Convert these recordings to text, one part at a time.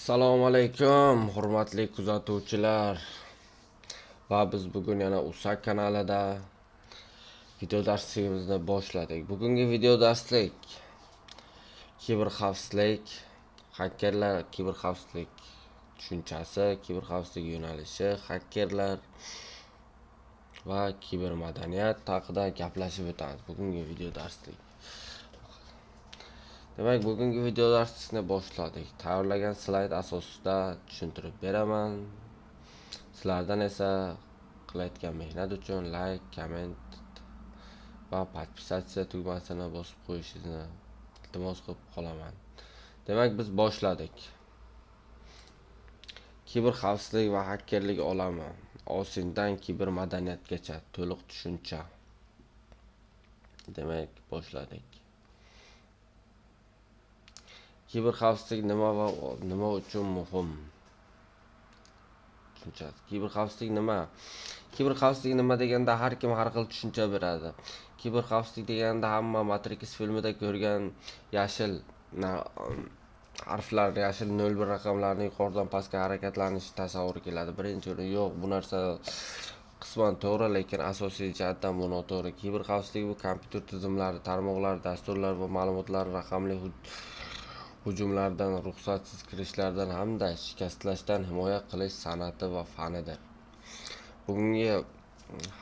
Assalomu alaykum, hurmatli kuzatuvchilar. Va biz bugun yana USAK kanalida video darsligimizni boshladik. Bugungi video darslik kiberxavfsizlik, hakkerlar, kiberxavfsizlik tushunchasi, kiberxavfsizlik yo'nalishi, hakkerlar va kibermadaniyat haqida gaplashib o'tamiz. Bugungi video darslik. Demak, bugungi video darslikni boshladik. Tayyorlagan slayd asosida tushuntirib beraman. Sizlardan esa qilayotgan mehnat uchun like, komment va podpisatsiya tugmasini bosib qo'yishingizni iltimos qilib qolaman. Demak, biz boshladik. Kiberxavfsizlik va hakkerlik olami, osindan kibermadaniyatgacha to'liq tushuncha. Demak, boshladik. Kiberxavfsizlik nima va nima uchun muhim? Tushunchasi. Kiberxavfsizlik nima? Kiberxavfsizlik nima deganda har kim har xil tushuncha beradi. Kiberxavfsizlik deganda hamma Matrix filmida ko'rgan yashil harflar, yashil 01 raqamlarning yuqoridan pastga harakatlanishi tasavvuri keladi. Birinchi o'rin yo'q, bu narsa qisman to'g'ri, lekin asosiy jihatdan bu noto'g'ri. Kiberxavfsizlik bu kompyuter tizimlari, tarmoqlar, dasturlar va ma'lumotlar raqamli hujumlardan, ruxsatsiz kirishlardan hamda shikastlashdan himoya qilish san'ati va fanidir. Bugungi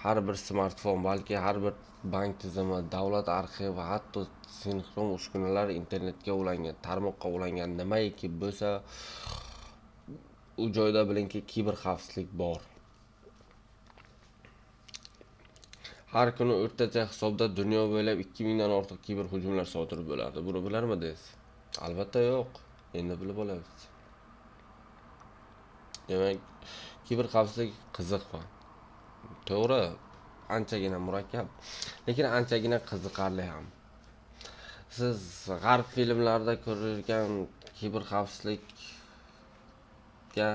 har bir smartfon, balki har bir bank tizimi, davlat arxivi va hatto sinxron uskunalar internetga ulangan, tarmoqqa ulangan nimaiki bo'lsa, u joyda bilingki kiberxavfsizlik bor. Har kuni o'rtacha hisobda dunyo bo'ylab 2000 dan ortiq kiber hujumlar sodir bo'ladi. Buni bilarmidingiz? Albatta yo'q. Endi bilib olamiz. Demak, kiberxavfsizlik qiziq va to'g'ri, anchagina murakkab, lekin anchagina qiziqarli ham. Siz g'arb filmlarida ko'rgan kiberxavfsizlikka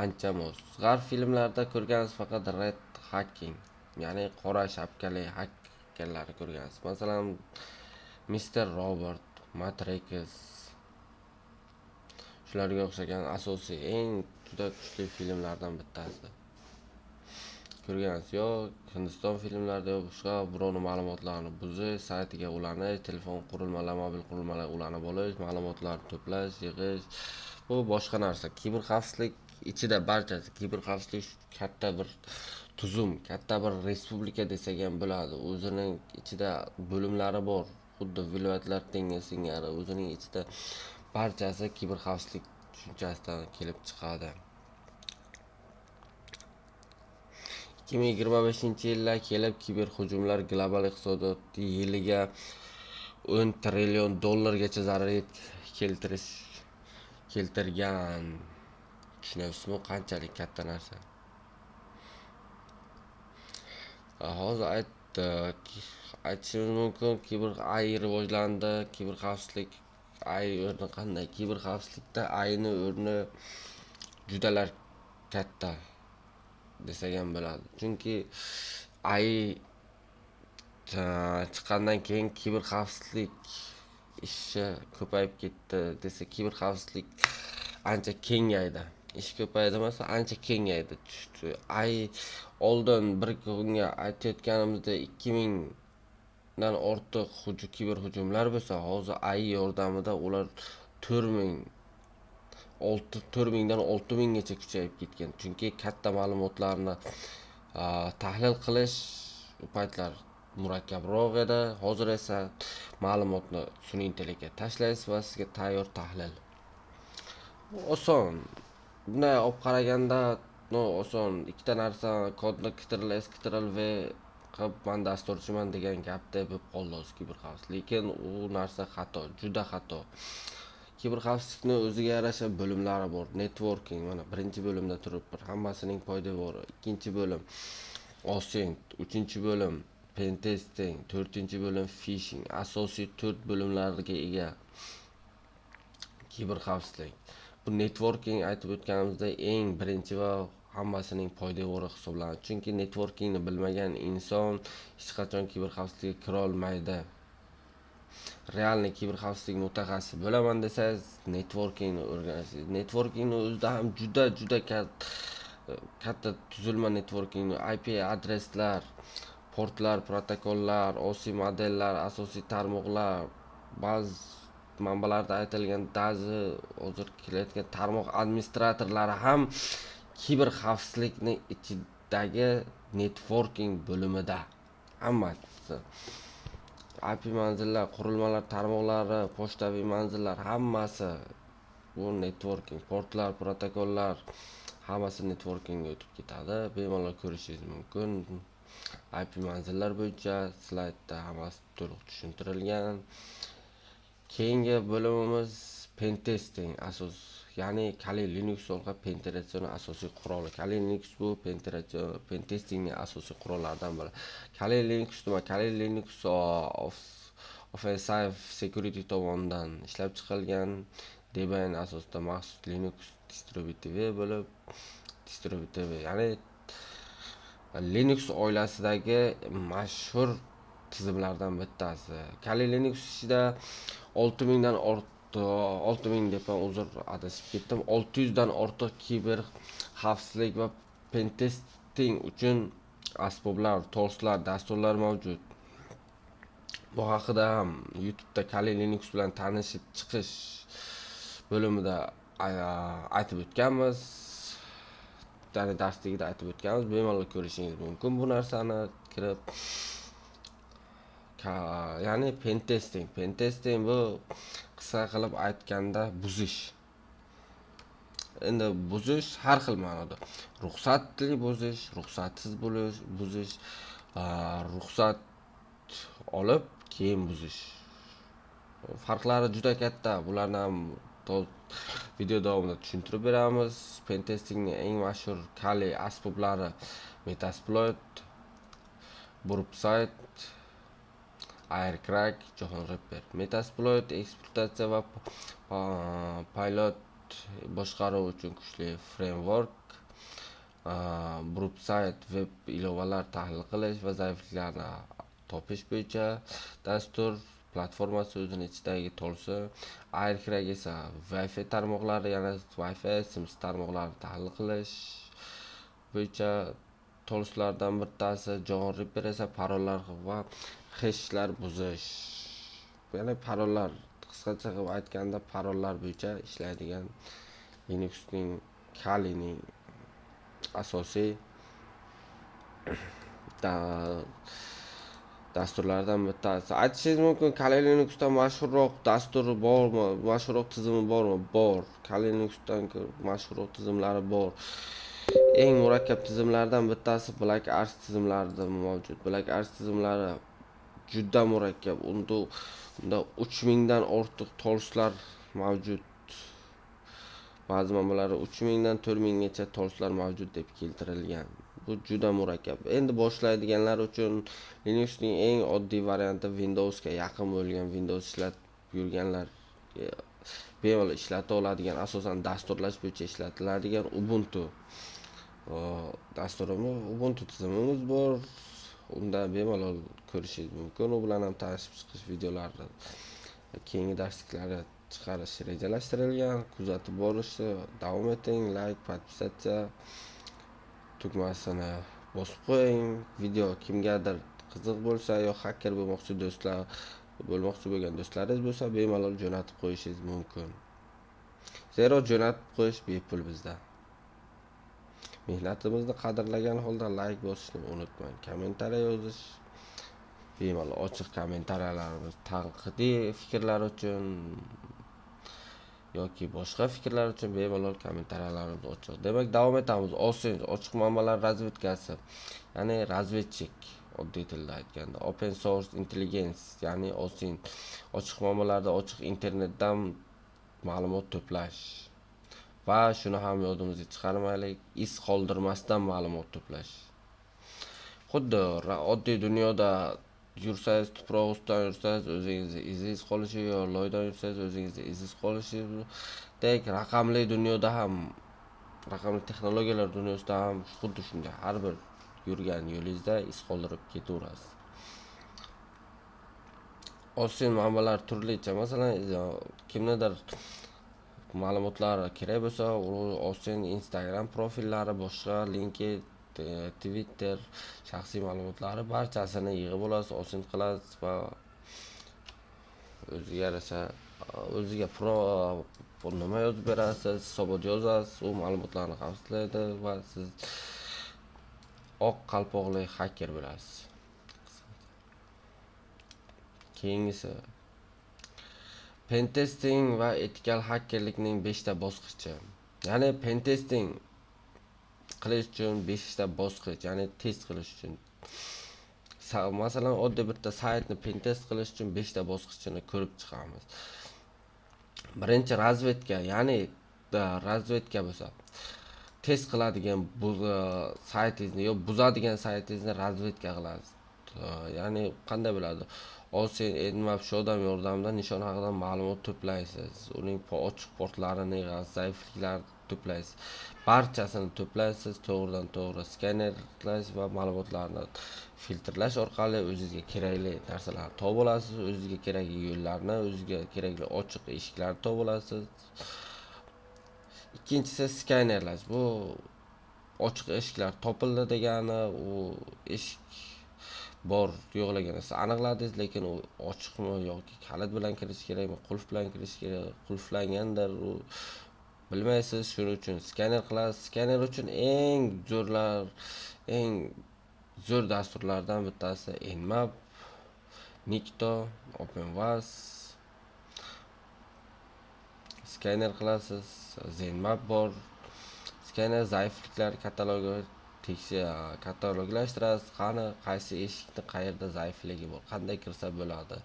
ancha mos. G'arb filmlarida ko'rgansiz faqat red hacking, ya'ni qora shapkali hakkerlarni ko'rgansiz. Masalan, Mr. Robert, Matrix, shularga o'xshagan asosiy eng juda kuchli filmlardan bittasi. Ko'rgansiz yo Hindiston filmlarida boshqa birovning ma'lumotlarini buzish, saytiga ulanish, telefon qurilmalar, mobil qurilmalar ulanib olish, ma'lumotlarni to'plash, yig'ish, bu boshqa narsa. Kiberxavfsizlik ichida barchasi. Kiberxavfsizlik katta bir tuzum, katta bir respublika desak ham bo'ladi. O'zining ichida bo'limlari bor, xuddi viloyatlar tengi singari. O'zining ichida barchasi kiberxavfsizlik tushunchasidan kelib chiqadi. 2025-yilga kelib kiber hujumlar global iqtisodiyot yiliga 10 trillion dollargacha zarar keltirgan. Tushunasizmi, qanchalik katta narsa? Hozir aytishimiz mumkin, kiber AI rivojlandi, kiberxavfsizlik AI o'rni qanday? Kiberxavfsizlikda AIning o'rni judalar katta desak ham bo'ladi. Chunki AI chiqqandan keyin kiberxavfsizlik ishi ko'payib ketdi desa, kiberxavfsizlik ancha kengaydi. Ish ko'paydi emas, ancha kengaydi. AI oldin bir kunga aytayotganimizda 2000 dan ortiq kiber hujumlar bo'lsa, hozir AI yordamida ular 4000 dan 6000 gacha kuchayib ketgan. Chunki katta ma'lumotlarni tahlil qilish u paytlar murakkabroq edi. Hozir esa ma'lumotni sun'iy intellektga tashlaysiz va sizga tayyor tahlil. Oson. Bunday olib qaraganda, oson. Ikkita narsa kodni Ctrl S Ctrl V qilib men dasturchiman degan gapda bo'lib qoldi hozir kiberxavfsizlik. Lekin u narsa xato, juda xato. Kiberxavfsizlikning o'ziga yarasha bo'limlari bor. Networking, mana birinchi bo'limda turibdi. Hammasining poydevori. Ikkinchi bo'lim OSINT, uchinchi bo'lim pen testing, to'rtinchi bo'lim phishing. Asosiy 4 bo'limlarga ega kiberxavfsizlik. Bu networking aytib o'tganimizda eng birinchi va hammasining poydevori hisoblanadi. Chunki networkingni bilmagan inson hech qachon kiberxavfsizlikka kira olmaydi. realniy kiberxavfsizlik mutaxassisi bo'laman desangiz, networkingni o'rganasiz. Networkingni o'zida ham juda katta tuzilma networkingni, IP adreslar, portlar, protokollar, OSI modellar, asosiy tarmoqlar, ba'zi manbalarda aytilgan hozir kelayotgan tarmoq administratorlari ham kiberxavfsizlikning ichidagi networking bo'limida. Hammasi IP manzillar, qurilmalar tarmoqlari, pochtaviy manzillar hammasi bu networking, portlar, protokollar hammasi networkingga o'tib ketadi. Bemalol ko'rishingiz mumkin. IP manzillar bo'yicha slaydda hammasi to'liq tushuntirilgan. Keyingi bo'limimiz pentesting asos, ya'ni Kali Linux olgan penetratsion asosiy quroli. Kali Linux bu pentestingning asosiy qurollaridan biri. Kali Linux nima? Kali Linux offensive security tomonidan ishlab chiqilgan Debian asosida maxsus Linux distributivi bo'lib, ya'ni Linux oilasidagi mashhur tizimlardan bittasi. Kali Linux ichida 6000 dan ortiq, 6000 deb uzr adashib ketdim. 600 dan ortiq kiber xavfsizlik va pentesting uchun asboblar, toolslar, dasturlar mavjud. Bu haqida ham YouTube'da Kali Linux bilan tanishib chiqish bo'limida aytib o'tganmiz. Ya'ni darsligida aytib o'tganmiz. Bemalol ko'rishingiz mumkin bu narsani kirib. Ya'ni pentesting bu qisqa qilib aytganda buzish. Endi buzish har xil ma'noda. Ruxsatli buzish, ruxsatsiz buzish, ruxsat olib keyin buzish. Farqlari juda katta. Bularni ham video davomida tushuntirib beramiz. Pentestingning eng mashhur Kali asboblari Metasploit, Burpsite, Aircrack, John Ripper. Metasploit ekspluatatsiya va pilot boshqaruv uchun kuchli framework. Burpsite web ilovalar tahlil qilish va zaifliklarni topish bo'yicha dastur platformasi o'zining ichidagi toolsi. Aircrack esa Wi-Fi tarmoqlari, ya'ni Wi-Fi Sims tarmoqlarini tahlil qilish bo'yicha toolslardan bittasi. John Ripper esa parollar va heshlar buzish. Ya'ni parollar, qisqacha qilib aytganda parollar bo'yicha ishlaydigan Linuxning Kalining asosiy dasturlardan bittasi. Aytishingiz mumkin, Kali Linuxdan mashhurroq dasturi bormi? Mashhurroq tizimi bormi? Bor. Kali Linuxdan mashhurroq tizimlari bor. Eng murakkab tizimlardan bittasi Black Arch tizimlarida mavjud. Black Arch tizimlari juda murakkab. Unda 3000 dan ortiq toolslar mavjud. Ba'zi manbalarda 3000 dan 4000 gacha toolslar mavjud deb keltirilgan. Bu juda murakkab. Endi boshlaydiganlar uchun Linuxning eng oddiy varianti Windowsga yaqin bo'lgan, Windows ishlatib yurganlar bemalol ishlata oladigan, asosan dasturlash bo'yicha ishlatiladigan Ubuntu dasturimiz, Ubuntu tizimimiz bor. Unda bemalol ko'rishingiz mumkin. U bilan ham tanishib chiqish videolarini keyingi darsliklarda chiqarish rejalashtirilgan. Kuzatib borishni davom eting. Like, podpisatsiya tugmasini bosib qo'ying. Video kimgadir qiziq bo'lsa yo hacker bo'lmoqchi bo'lgan do'stlaringiz bo'lsa bemalol jo'natib qo'yishingiz mumkin. Zero jo'natib qo'yish bepul bizda. Mehnatimizni qadrlagan holda like bosishni unutmang. Kommentariy yozish bemalol ochiq. Kommentariyalarimiz tanqidiy fikrlar uchun yoki boshqa fikrlar uchun bemalol kommentariyalarimiz ochiq. Demak, davom etamiz. Ochiq manbalar razvedkasi, ya'ni razvedchik, oddiy tilda aytganda open source intelligence, ya'ni OSINT. Ochiq manbalarda ochiq internetdan ma'lumot to'plash va shuni ham yodimizga chiqarmaylik, iz qoldirmasdan ma'lumot to'plash. Xuddi oddiy dunyoda yursangiz, tuproq ustidan yursangiz o'zingizni izingiz qolishi, yo loydan yursangiz o'zingizni izingiz qolishdek, raqamli dunyoda ham, raqamli texnologiyalar dunyosida ham xuddi shunday. Har bir yurgan yo'lingizda iz qoldirib ketaverasiz. Osin manbalar turlicha. Masalan, kimnidir ma'lumotlari kerak bo'lsa, u Osin Instagram profillari, boshqa Twitter shaxsiy ma'lumotlari barchasini yig'ib olasiz, Osin qilasiz va o'ziga yarasha o'ziga nima yozib berasiz, hisobot yozasiz, u ma'lumotlarni xavfsizlaydi va siz oq qalpoqli hacker bo'lasiz. Keyingisi pentesting va etikal hakkerlikning 5 ta bosqichi. Ya'ni pentesting qilish uchun 5 ta bosqich, ya'ni test qilish uchun. Masalan, oddiy bitta saytni pentest qilish uchun 5 ta bosqichini ko'rib chiqamiz. Birinchi razvedka, ya'ni razvedka bo'lsa, test qiladigan bu saytingizni yo buzadigan saytingizni razvedka qilasiz. Ya'ni qanday bo'ladi? Osin Nmap Shodan yordamida nishon haqida ma'lumot to'playsiz. Uning ochiq portlarini yig'asiz, zaifliklarni to'playsiz. Barchasini to'playsiz, to'g'ridan to'g'ri skanerlash va ma'lumotlarni filtrlash orqali o'zingizga kerakli narsalarni topib olasiz, o'zingizga kerakli yo'llarni, o'zingizga kerakli ochiq eshiklarni topib olasiz. Ikkinchisi skanerlash. Bu ochiq eshiklar topildi degani, u eshik bor yo'qligini siz aniqladingiz, lekin u ochiqmi yoki kalit bilan kirish kerakmi, qulf bilan kirish kerak, qulflangandir, u bilmaysiz. Shuning uchun skaner qilasiz. Skaner uchun eng zo'r dasturlardan bittasi Nmap, Nikto, OpenVAS. Skaner qilasiz, Zenmap bor. Skaner zaifliklar katalogi kataloglashtirasiz. Qani qaysi eshikni qayerda zaifligi bor, qanday kirsa bo'ladi.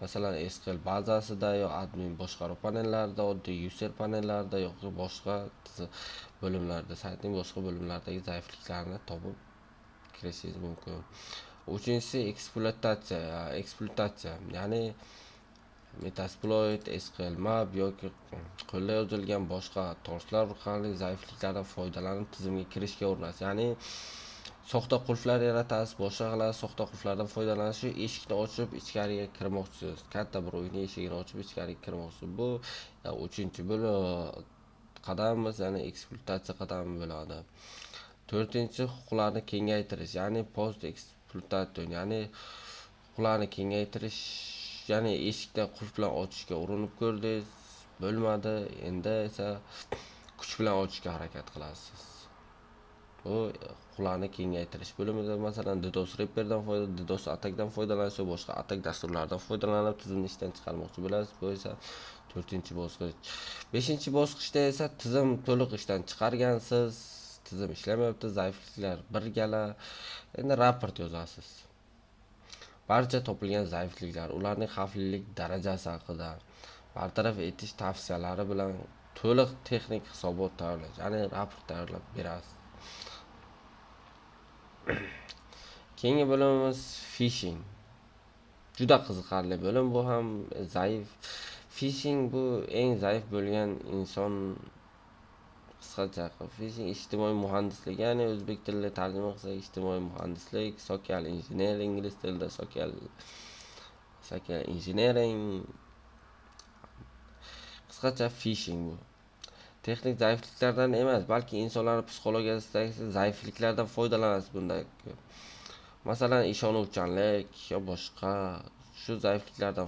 Masalan, SQL bazasida yo admin boshqaruv panellarida, oddiy user panellarida yoki boshqa bo'limlarda, saytning boshqa bo'limlaridagi zaifliklarni topib kirishingiz mumkin. Uchinchisi ekspluatatsiya, ya'ni Metasploit, SQL Map yoki qo'lda yozilgan boshqa torslar orqali zaifliklardan foydalanib tizimga kirishga urinasiz. Ya'ni soxta qulflar yaratasiz, boshqa qilasiz, soxta qulflardan foydalanasiz, shu eshikni ochib ichkariga kirmoqchisiz. Katta bir uyning eshigini ochib ichkariga kirmoqchisiz. Bu 3-chi qadamimiz, ya'ni ekspluatatsiya qadami bo'ladi. 4-chi huquqlarni kengaytirish, ya'ni post ekspluatation, ya'ni huquqlarni kengaytirish, ya'ni eshikni qulf bilan ochishga urinib ko'rdingiz, bo'lmadi, endi esa kuch bilan ochishga harakat qilasiz. Bu huquqlarni kengaytirish bo'limida, masalan, DDoS Reaper'dan DDoS attackdan foydalanish va boshqa attack dasturlaridan foydalanib tizimni ishdan chiqarmoqchi bo'lasiz. Bu esa 4-chi bosqich. 5-chi bosqichda esa tizim to'liq ishdan chiqargansiz, tizim ishlamayapti, zaifliklar bir gala. Endi raport yozasiz. Barcha topilgan zaifliklar, ularning xavflilik darajasi haqida bartaraf etish tavsiyalari bilan to'liq texnik hisobot tayyorlash, ya'ni raport tayyorlab berasiz. Keyingi bo'limimiz phishing. Juda qiziqarli bo'lim bu ham. Zaif phishing bu eng zaif bo'lgan inson, qisqacha phishing ijtimoiy muhandislik, ya'ni o'zbek tilida tarjima qilsak ijtimoiy muhandislik, social engineering, ingliz tilida social engineering. Qisqacha phishing bu texnik zaifliklardan emas, balki insonlar psixologiyasidagi zaifliklardan foydalanasiz bunda. Masalan, ishonuvchanlik yo boshqa shu zaifliklardan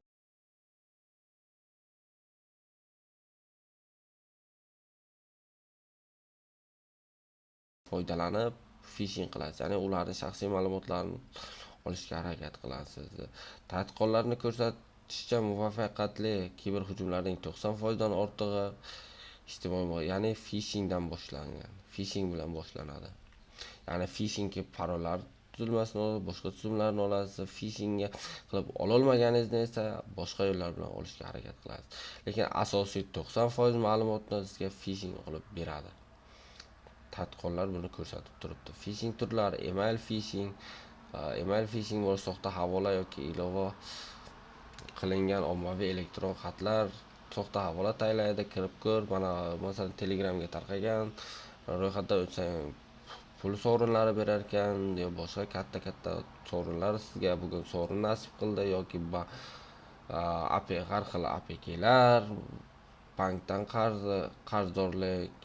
foydalanib phishing qilasiz, ya'ni ularning shaxsiy ma'lumotlarini olishga harakat qilasiz. Tadqiqotlarning ko'rsatishicha, muvaffaqiyatli kiberhujumlarning 90% dan ortig'i ijtimoiy, ya'ni phishingdan boshlangan. Phishing bilan boshlanadi. Ya'ni phishingga parollar tuzilmasini olib, boshqa tuzumlarni olasiz. Phishingga qilib ololmaganingizda esa boshqa yo'llar bilan olishga harakat qilasiz. Lekin asosiy 90% ma'lumotni sizga phishing olib beradi. Tadqiqotlar buni ko'rsatib turibdi. Phishing turlari: email phishing bu soxta havola yoki ilova qilingan ommaviy elektron xatlar, soxta havola tayinlaydi, kirib ko'r. Mana masalan Telegramga tarqagan ro'yxatdan o'tsang pul sovrinlari berar ekan, yo boshqa katta sovrinlar, sizga bugun sovrin nasib qildi yoki har xil APK'lar, bankdan qarzdorlik,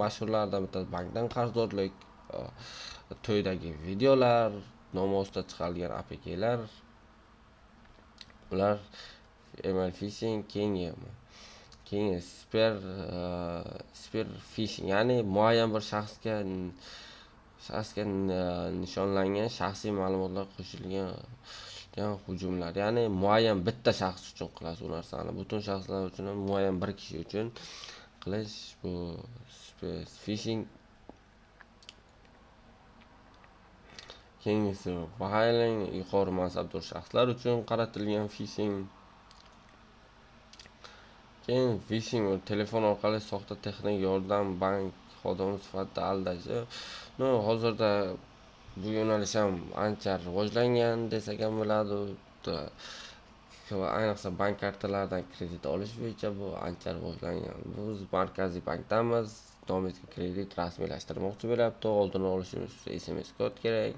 mashhurlardan bittasi bankdan qarzdorlik, to'ydagi videolar, namozda chiqarilgan APK'lar, ular email phishing, keyin spear phishing, ya'ni muayyan bir shaxsga nishonlangan shaxsiy ma'lumotlar qo'shilgan hujumlar. Ya'ni muayyan bitta shaxs uchun qilasiz u narsani. Butun shaxslar uchun, muayyan bir kishi uchun qilish bu phishing. Keyingisi baholang yuqori mansabdor shaxslar uchun qaratilgan phishing. Keyin phishing telefon orqali soxta texnik yordam, bank xodimi sifatida aldashi. Hozirda bu yo'nalish ham ancha rivojlangan desak ham bo'ladi. Ayniqsa bank kartalaridan kredit olish bo'yicha bu ancha rivojlangan. Biz markaziy bankdamiz, nomizga kredit rasmiylashtirmoqchi bo'lyapti. Oldini olishimiz uchun SMS kod kerak.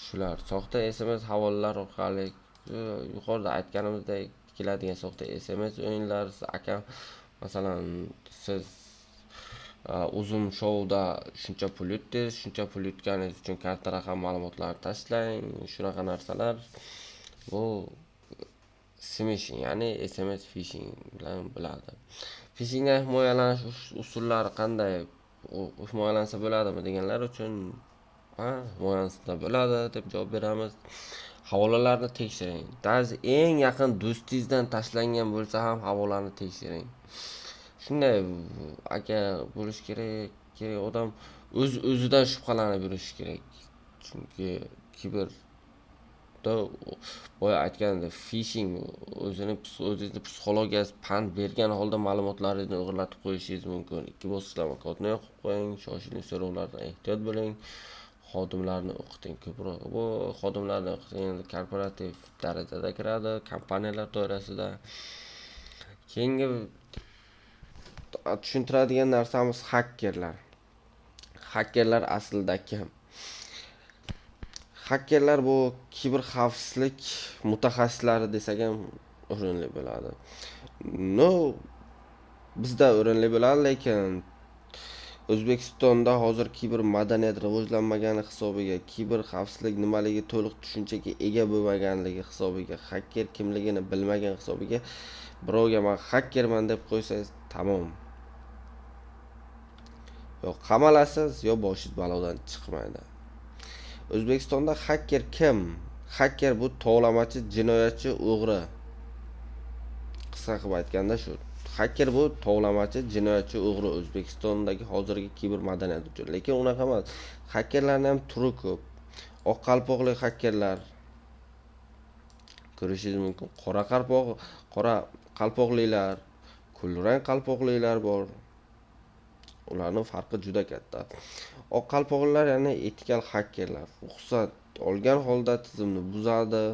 Shular soxta SMS havolalar orqali yuqorida aytganimizdek keladigan soxta SMS o'yinlar, masalan, siz uzum shouda shuncha pul yutdingiz, shuncha pul yutganingiz uchun karta raqam ma'lumotlarini tashlang, shunaqa narsalar. Bu smishing, ya'ni SMS phishing bilan bo'ladi. Phishingdan himoyalanish usullari qanday himoyalansa bo'ladimi deganlar uchun himoyalansa bo'ladi deb javob beramiz. Havolalarni tekshiring. Даже eng yaqin do'stingizdan tashlangan bo'lsa ham havolani tekshiring. Shunday aka bo'lish kerak, odam o'zidan shubhalanib yurishi kerak. Chunki boya aytganimdek, phishing o'zingizni psixologiyasi pand bergan holda ma'lumotlaringizni o'g'irlatib qo'yishingiz mumkin. 2 bosqichlama kodni yoqib qo'ying, shoshiling so'rovlardan ehtiyot bo'ling. Xodimlarni o'qiting ko'proq. Bu xodimlarni o'qiting korporativ darajada kiradi, kompaniyalar doirasida. Keyingi tushuntiradigan narsamiz hakkerlar. Hakkerlar aslida kim? Hakkerlar bu kiber xavfsizlik mutaxassislari desak ham o'rinli bo'ladi. Bizda o'rinli bo'ladi, lekin O'zbekistonda hozir kiber madaniyat rivojlanmagani hisobiga, kiber xavfsizlik nimaligi to'liq tushunchaga ega bo'lmaganligi hisobiga, hacker kimligini bilmagan hisobiga birovga men hakkerman deb qo'ysangiz tamom. Yo qamalasiz, yo boshingiz balodan chiqmaydi. O'zbekistonda hacker kim? Hacker bu tovlamachi, jinoyatchi, o'g'ri. Qisqa qilib aytganda shu. Hacker bu tovlamachi, jinoyatchi, o'g'ri O'zbekistondagi hozirgi kiber madaniyat uchun. Lekin unaqa emas. Hakkerlarning ham turi ko'p. Oq qalpoqli hakkerlar ko'rishingiz mumkin. Qora qalpoqlilar, kulrang qalpoqlilar bor. Ularning farqi juda katta. Oq qalpoqlilar ya'ni etikal hakkerlar. Ruxsat olgan holda tizimni buzadi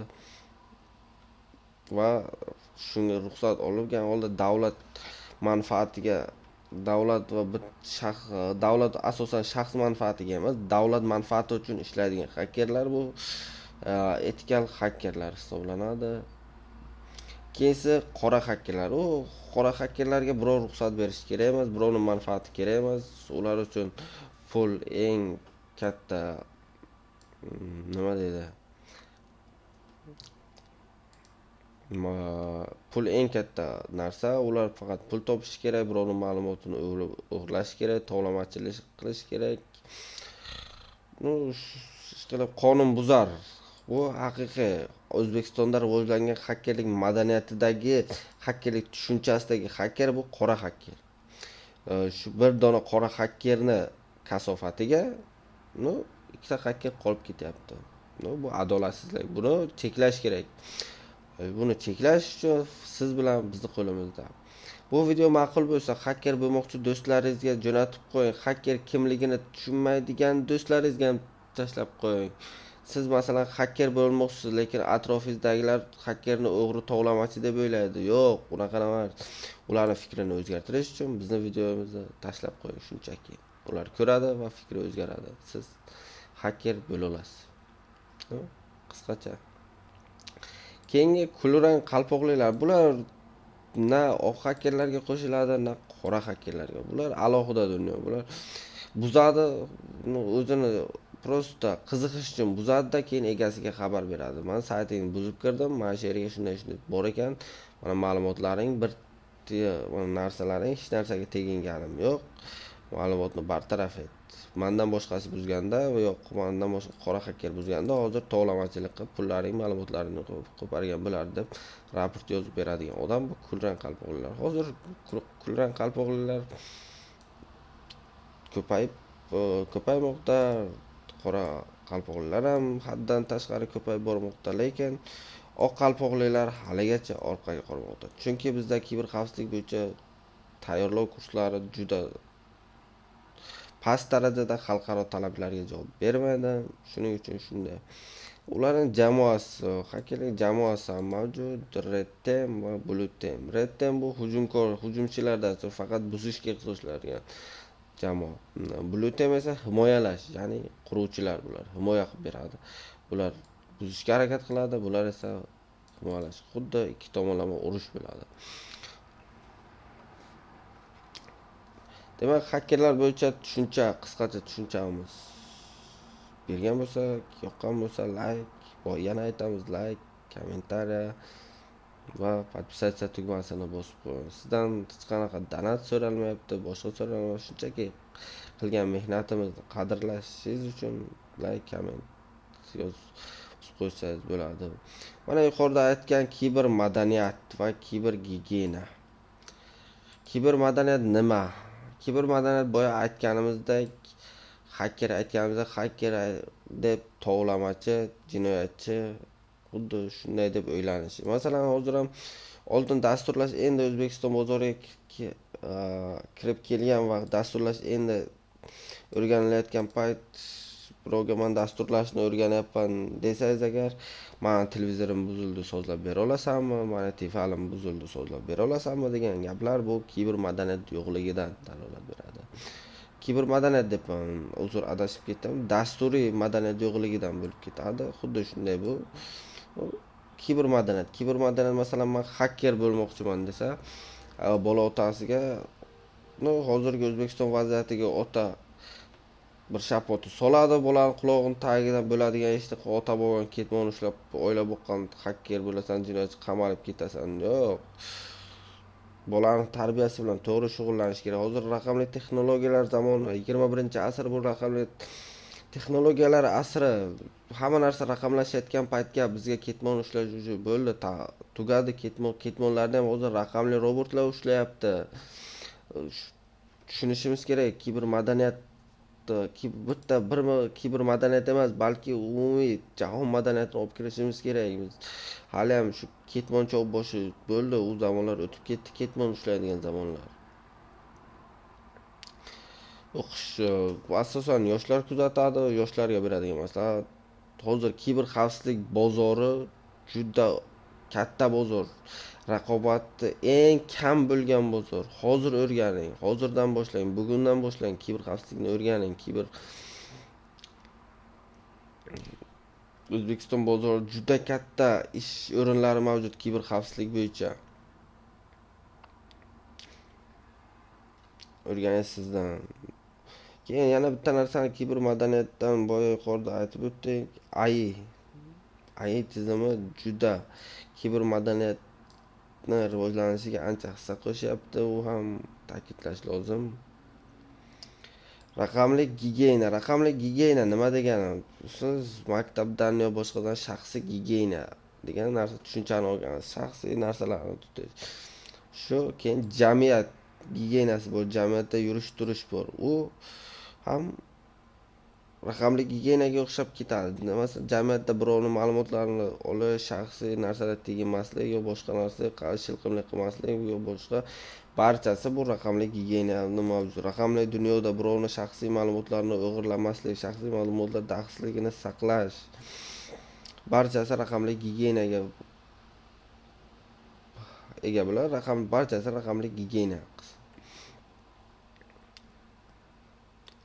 va shunga ruxsat olgan holda davlat manfaatiga, davlat va davlat asosan shaxs manfaatiga emas, davlat manfaati uchun ishlaydigan hakkerlar bu etikal hakkerlar hisoblanadi. Keyingi qora hakkerlar. Qora hakkerlarga birov ruxsat berish kerak emas, birovning manfaati kerak emas. Ular uchun pul eng katta nima deydi? Pul eng katta narsa. Ular faqat pul topish kerak, birovning ma'lumotini o'g'irlash kerak, tovlamachilik qilish kerak. Ishqilib qonun buzar. Bu haqiqiy O'zbekistonda rivojlangan hakkerlik madaniyatidagi hakkerlik tushunchasidagi hacker bu qora hacker. Shu bir dona qora hakkerni kasofatiga ikkita hacker qolib ketyapti. Bu adolatsizlik. Buni cheklash kerak. Buni cheklash uchun siz bilan bizning qo'limizda. Bu video ma'qul bo'lsa, hacker bo'lmoqchi do'stlaringizga jo'natib qo'ying. Hacker kimligini tushunmaydigan do'stlaringizga ham tashlab qo'ying. Siz masalan hacker bo'lmoqchisiz, lekin atrofingizdagilar hakkerni o'g'ri tovlamachi deb o'ylaydi. Yo'q, unaqa emas. Ularning fikrini o'zgartirish uchun bizning videomizni tashlab qo'ying shunchaki. Ular ko'radi va fikri o'zgaradi. Siz hacker bo'la olasiz. Qisqacha. Keyingi kulrang qalpoqlilar. Bular na oq xakerlarga qo'shiladi, na qora xakerlarga. Bular alohida dunyo. Bular buzadi, o'zini prosta qiziqish uchun buzadi-da, keyin egasiga xabar beradi. Men saytingni buzib kirdim, mana shu yerga shunday bor ekan. Mana ma'lumotlaring mana narsalaring hech narsaga teginganim yo'q. Ma'lumotni bartaraf et. Mendan boshqasi buzganda yo'q, mendan boshqa qora xaker buzganda hozir tovlamachilik qilib pullaring, ma'lumotlaringni qo'pargan bo'lar deb raport yozib beradigan odam bu kulrang qalpoqlilar. Hozir kulrang qalpoqlilar ko'payib ko'paymoqda. Qora qalpoqlilar ham haddan tashqari ko'payib bormoqda, lekin oq qalpoqlilar haligacha orqaga qolmoqda. Chunki bizda kiber xavfsizlik bo'yicha tayyorlov kurslari juda past darajada xalqaro talablarga javob bermaydi. Shuning uchun shunday. Ularning jamoasi, hakerlik jamoasi ham mavjud. Red Team va Blue Team. Red Team bu hujumchilardan faqat buzishga ixtisoslashgan jamoa. Blue Team esa himoyalash, ya'ni quruvchilar bular. Himoya qilib beradi. Bular buzishga harakat qiladi, bular esa himoyalash. Xuddi ikki tomonlama urush bo'ladi. Demak, hakerlar bo'yicha qisqacha tushunchamiz bergan bo'lsak, yoqqan bo'lsa like, yana aytamiz like, kommentariya va podpisatsiya tugmasini bosib qo'ying. Sizdan hech qanaqa donat so'ralmayapti, boshqa so'ralmayapti. Shunchaki qilgan mehnatimizni qadrlashingiz uchun like, komment yozib qo'ysangiz bo'ladi. Mana yuqorida aytgan kiber madaniyat va kiber gigiyena. Kiber madaniyat nima? Kiber madaniyat boya aytganimizdek, haker deb tovlamachi, jinoyatchi xuddi shunday deb o'ylanishi. Masalan, hozir ham oldin dasturlash endi O'zbekiston bozoriga kirib kelgan va dasturlash endi o'rganilayotgan payt birovga men dasturlashni o'rganyapman desangiz agar, "Meni televizorim buzildi, sozlab bera olasanmi? Meni telefonim buzildi, sozlab bera olasanmi?" degan gaplar bu kiber madaniyat yo'qligidan dalolat beradi. Kiber madaniyat deb uzr adashib ketdim. Dasturiy madaniyat yo'qligidan bo'lib ketadi. Xuddi shunday bu kiber madaniyat. Kiber madaniyat masalan men haker bo'lmoqchiman desa, bola otasiga hozirgi O'zbekiston vaziyatiga ota bir shapoti soladi, bolani qulog'ini tagidan bo'ladigan ishni ota bo'lgan ketmon ushlab o'ylab boqqan haker bo'lasan, jinoyatchi qamalib ketasan. Yo'q. Bolani tarbiyasi bilan to'g'ri shug'ullanish kerak. Hozir raqamli texnologiyalar zamoni, 21-asr bu raqamli texnologiyalar asri. Hamma narsa raqamlashayotgan paytga bizga ketmon ushlash uchun bo'ldi, tugadi. Ketmonlarni ham hozir raqamli robotlar ushlayapti. Tushunishimiz kerak, kiber madaniyat bitta bir kiber madaniyat emas, balki umumiy jahon madaniyatini olib kirishimiz kerak. Biz hali ham shu ketmonchov boshi bo'ldi, u zamonlar o'tib ketdi, ketmon ushlaydigan zamonlar. O'qish asosan yoshlar kuzatadi, yoshlarga beradigan maslahat. Hozir kiber xavfsizlik bozori juda katta bozor. Raqobatni eng kam bo'lgan bozor. Hozir o'rganing, hozirdan boshlang, bugundan boshlang kiber xavfsizlikni o'rganing. O'zbekiston bozori juda katta, ish o'rinlari mavjud kiber xavfsizlik bo'yicha. O'rganish sizdan. Keyin yana bitta narsani kiber madaniyatdan boya yuqorida aytib o'tdik. AI tizimi juda kiber madaniyatni rivojlanishiga ancha hissa qo'shyapti. U ham ta'kidlash lozim. Raqamli gigiyena nima degani? Siz maktabdan yo boshqadan shaxsiy gigiyena degan narsa tushunchani olgansiz. Shaxsiy narsalarni tutish. Shu keyin jamiyat gigiyenasi bor, jamiyatda yurish-turish bor. U ham raqamli gigiyenaga o'xshab ketadi. Masalan, jamiyatda birovning ma'lumotlarini olish, shaxsiy narsalarga teginmaslik yo boshqa narsa shilqimlik qilmaslik yo boshqa barchasi bu raqamli gigiyenada mavjud. Raqamli dunyoda birovning shaxsiy ma'lumotlarini o'g'irlamaslik, shaxsiy ma'lumotlar daxlsizligini saqlash barchasi raqamli gigiyenaga ega bo'ladi. Barchasi raqamli gigiyena.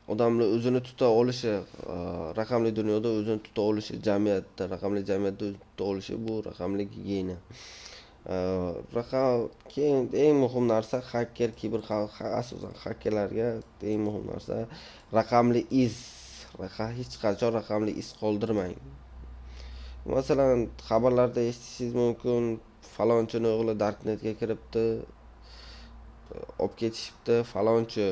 odamlar o'zini tuta olishi, raqamli dunyoda o'zini tuta olishi, jamiyatda, raqamli jamiyatda o'zini tuta olishi bu raqamli gigiyena. Raqam keyin eng muhim narsa xaker, asosan xakerlarga eng muhim narsa raqamli iz. Hech qachon raqamli iz qoldirmang. Masalan, xabarlarda eshitishingiz mumkin, falonchini o'g'li darknetga kiribdi, olib ketishibdi, falonchi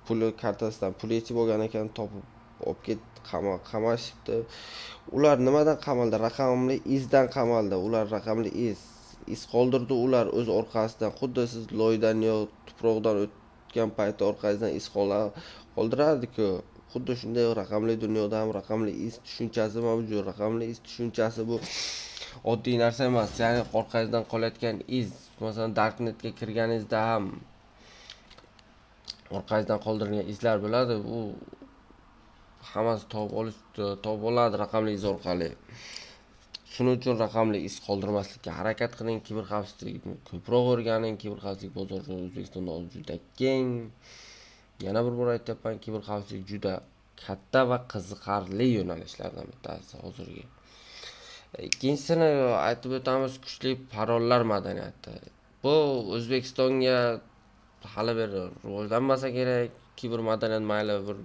puli kartasidan pul yechib olgan ekan, topib olib qamashibdi. Ular nimadan qamaldi? Raqamli izdan qamaldi. Ular raqamli iz qoldirdi ular o'z orqasidan. Xuddi siz loydan yo tuproqdan o'tgan paytda orqangizdan iz qoldiradi-ku. Xuddi shunday raqamli dunyoda ham raqamli iz tushunchasi mavjud. Raqamli iz tushunchasi bu oddiy narsa emas. Ya'ni orqangizdan qolayotgan iz, masalan, darknetga kirganingizda ham orqangizdan qoldirilgan izlar bo'ladi. U hammasi topib oladi raqamli iz orqali. Shuning uchun raqamli iz qoldirmaslikka harakat qiling. Kiberxavfsizlikni ko'proq o'rganing. Kiberxavfsizlik bozori O'zbekistonda juda keng. Yana bir bor aytyapman, kiberxavfsizlik juda katta va qiziqarli yo'nalishlardan bittasi hozirgi. Ikkinchisini aytib o'tamiz, kuchli parollar madaniyati. Bu O'zbekistonga hali bir rivojlanmasa kerak. Kiber madaniyat mayli bir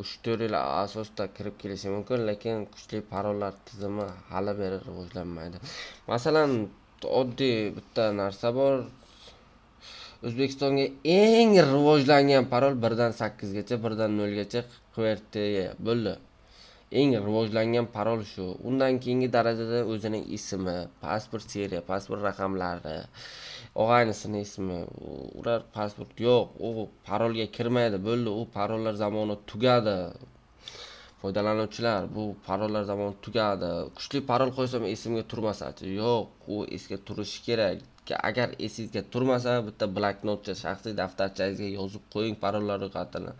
3-4 yil asosida kirib kelishi mumkin, lekin kuchli parollar tizimi hali beri rivojlanmaydi. Masalan, oddiy bitta narsa bor. O'zbekistonga eng rivojlangan parol 1 dan 8 gacha, 1 dan 0 gacha QWERTY bo'ldi. Eng rivojlangan parol shu. Undan keyingi darajada o'zining ismi, pasport seriya, pasport raqamlari, og'aynisini ismi, ular pasport yo'q, u parolga kirmaydi, bo'ldi, u parollar zamoni tugadi. Foydalanuvchilar, bu parollar zamoni tugadi. Kuchli parol qo'ysam esimga turmasa-chi? Yo'q, u esga turishi kerak. Agar esingizga turmasa, bitta bloknotcha, shaxsiy daftarchangizga yozib qo'ying parollar ro'yxatini.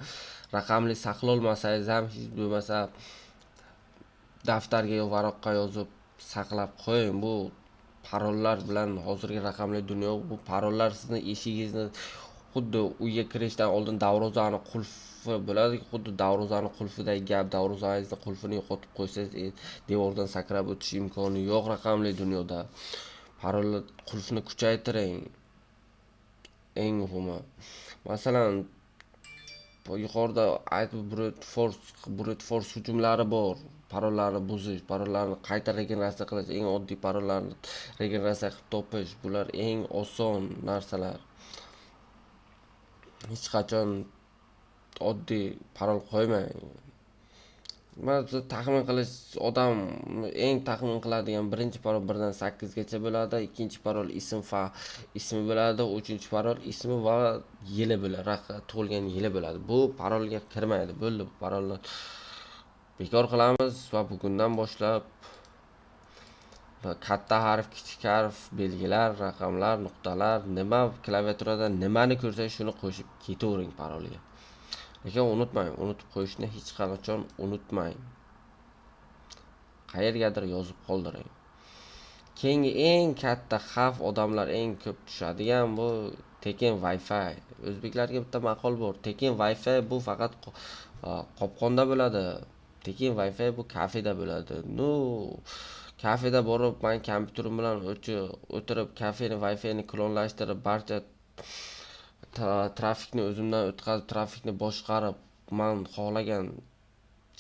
Raqamli saqlolmasangiz ham hech bo'lmasa daftarga yo varaqqa yozib saqlab qo'ying. Bu parollar bilan hozirgi raqamli dunyo, bu parollar sizni eshigingizni xuddi uyga kirishdan oldin darvozani qulfi bo'ladi, xuddi darvozani qulfidagi gap. Darvozangizni qulfini yo'qotib qo'ysangiz, devordan sakrab o'tish imkoni yo'q raqamli dunyoda. Parollar qulfini kuchaytiring. Eng muhimi. Masalan, yuqorida aytib brute force hujumlari bor. Parollarni buzish, parollarni qayta regeneratsiya qilish, eng oddiy parollarni regeneratsiya qilib topish, bular eng oson narsalar. Hech qachon oddiy parol qo'ymang. Taxmin qilish, odam eng taxmin qiladigan birinchi parol 1 dan 8 gacha bo'ladi, ikkinchi parol ismi bo'ladi, uchinchi parol ismi va yili bo'ladi, tug'ilgan yili bo'ladi. Bu parolga kirmaydi. Bo'ldi, bu parolni bekor qilamiz va bugundan boshlab katta harf, kichik harf, belgilar, raqamlar, nuqtalar, nima klaviaturada nimani ko'rsangiz shuni qo'shib ketavering parolga. Lekin unutmang, unutib qo'yishni hech qachon unutmang. Qayergadir yozib qoldiring. Keyingi eng katta xavf, odamlar eng ko'p tushadigan bu tekin Wi-Fi. O'zbeklarga bitta maqol bor. Tekin Wi-Fi bu faqat qopqonda bo'ladi. Tekin Wi-Fi bu kafeda bo'ladi. Kafeda borib, men kompyuterim bilan o'tirib, kafeni Wi-Fi'ni klonlashtirib, barcha trafikni o'zimdan o'tkazib, trafikni boshqarib, men xohlagan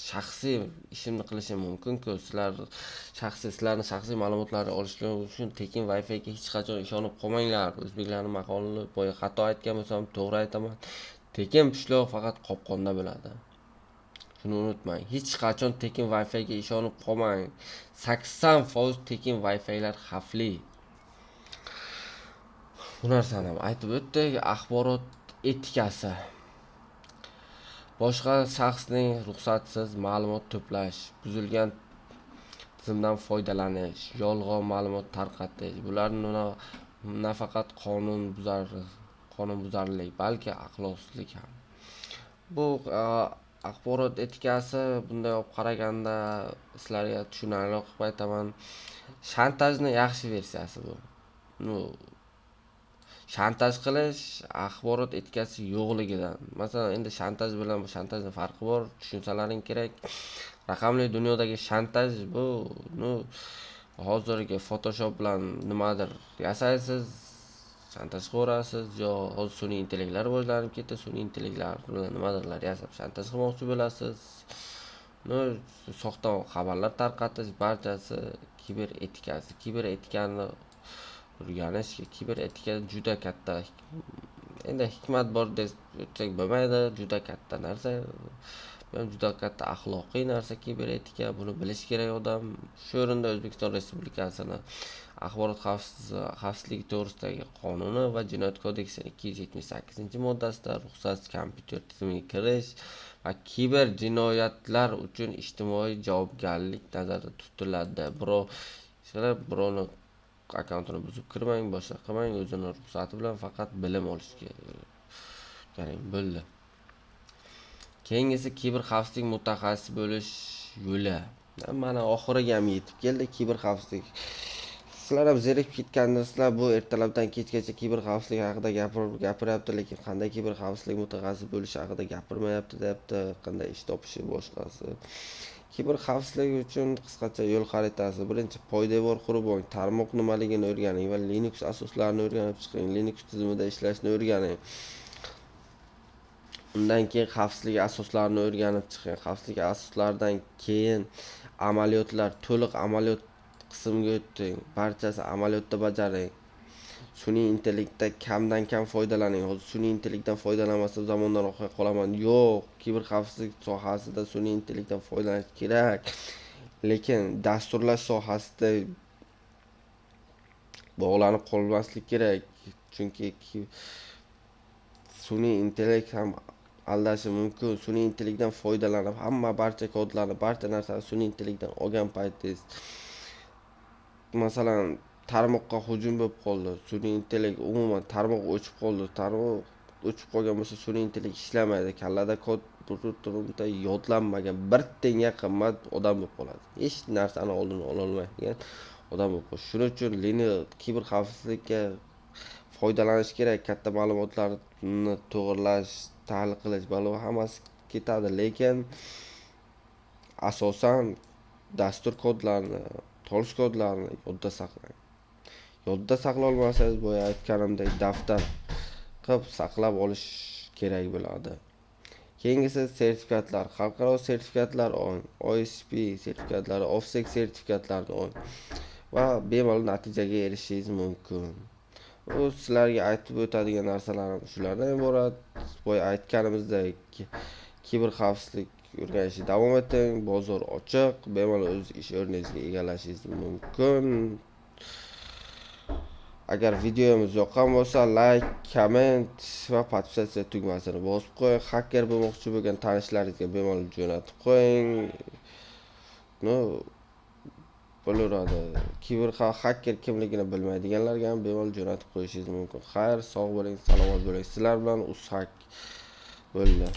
shaxsiy ishimni qilishim mumkin-ku. Sizlarning shaxsiy ma'lumotlarini olishga uchun tekin Wi-Fi'ga hech qachon ishonib qolmanglar. O'zbeklarning maqolini boya xato aytgan bo'lsam, to'g'ri aytaman. Tekin pishloq faqat qopqonda bo'ladi. Shuni unutmang. Hech qachon tekin Wi-Fi'ga ishonib qolmang. 80% tekin Wi-Fi'lar xavfli. Bu narsani ham aytib o'tdik. Axborot etikasi. Boshqa shaxsning ruxsatsiz ma'lumot to'plash, buzilgan tizimdan foydalanish, yolg'on ma'lumot tarqatish, bular nafaqat qonunbuzarlik, balki axloqsizlik ham. Bu axborot etikasi bunday olib qaraganda sizlarga tushunarli qilib aytaman. Shantajning yaxshi versiyasi bu. shantaj qilish axborot etikasi yo'qligidan. Masalan, endi shantaj bilan bu shantajning farqi bor, tushunsalaring kerak. Raqamli dunyodagi shantaj bu, hozirgi Photoshop bilan nimadir yasaysiz, shantaj qilasiz, yo hozir sun'iy intellektlar rivojlanib ketdi, sun'iy intellektlar bilan nimadirlar yasab shantaj qilmoqchi bo'lasiz. Soxta xabarlar tarqatish barchasi kiber etikasi. Kiber etikani o'rganish, kiber etika juda katta, endi hikmat bor desak bo'lmaydi, juda katta narsa. Juda katta axloqiy narsa kiber etika, buni bilish kerak odam. Shu o'rinda O'zbekiston Respublikasini Axborot xavfsizligi to'g'risidagi qonuni va Jinoyat kodeksining 278-moddasida ruxsatsiz kompyuter tizimiga kirish va kiber jinoyatlar uchun ijtimoiy javobgarlik nazarda tutiladi. Birovni akkauntini buzib kirmang, boshqa qilmang, o'zini ruxsati bilan faqat bilim olishga kerak bo'ldi. Keyingisi kiber xavfsizlik mutaxassisi bo'lish yo'li. Mana oxiriga ham yetib keldi kiber xavfsizlik. Sizlar ham zerikib ketgandirsizlar, bu ertalabdan kechgacha kiber xavfsizlik haqida gapiryapti, lekin qanday kiber xavfsizlik mutaxassisi bo'lishi haqida gapirmayapti, deyapti, qanday ish topishi boshqasi. Kiber xavfsizligi uchun qisqacha yo'l xaritasi. Birinchi, poydevor qurib oling, tarmoq nimaligini o'rganing va Linux asoslarini o'rganib chiqing, Linux tizimida ishlashni o'rganing. Undan keyin xavfsizlik asoslarini o'rganib chiqing. Xavfsizlik asoslaridan keyin amaliyotlar, to'liq amaliyot qismiga o'ting. Barchasi amaliyotda bajaring. Sun'iy intellektdan kamdan kam foydalaning. Hozir sun'iy intellektdan foydalanmasa zamondan orqaga qolaman. Yo'q, kiber xavfsizlik sohasida sun'iy intellektdan foydalanish kerak. Lekin dasturlash sohasida bog'lanib qolmaslik kerak. Chunki sun'iy intellekt ham aldashi mumkin. Sun'iy intellektdan foydalanib barcha kodlarni, barcha narsani sun'iy intellektdan olgan paytingiz, masalan, tarmoqqa hujum bo'lib qoldi. Sun'iy intellekt umuman tarmoq o'chib qoldi. Tarmoq o'chib qolgan bo'lsa, sun'iy intellekt ishlamaydi. Kallada kod turibda yodlanmagan bir tenga qimmat odam bo'lib qoladi. Hech narsani oldini ola olmaydigan odam bo'lib qoladi. Shuning uchun kiber xavfsizlikka foydalanish kerak. Katta ma'lumotlarni to'g'irlash, tahlil qilish, balki hammasi ketadi, lekin asosan dastur kodlarini, tolish kodlarini yodda saqlang. Yodda saqlay olmasangiz, boya aytganimdek daftar qilib saqlab olish kerak bo'ladi. Keyingisi sertifikatlar. Xalqaro sertifikatlar oling, OSP sertifikatlari, OFSEC sertifikatlarini oling va bemalol natijaga erishishingiz mumkin. Bu sizlarga aytib o'tadigan narsalarim shulardan iborat. Boya aytganimizdek, kiber xavfsizlik o'rganishni davom eting. Bozor ochiq, bemalol o'z ish o'rningizga egallashingiz mumkin. Agar videomiz yoqqan bo'lsa, like, comment va podpisatsiya tugmasini bosib qo'ying. Hacker bo'lmoqchi bo'lgan tanishlaringizga bemalol jo'natib qo'ying. Bo'laveradi. Hacker kimligini bilmaydiganlarga ham bemalol jo'natib qo'yishingiz mumkin. Xayr, sog' bo'ling, salomat bo'ling. Sizlar bilan Ushak bo'ldi.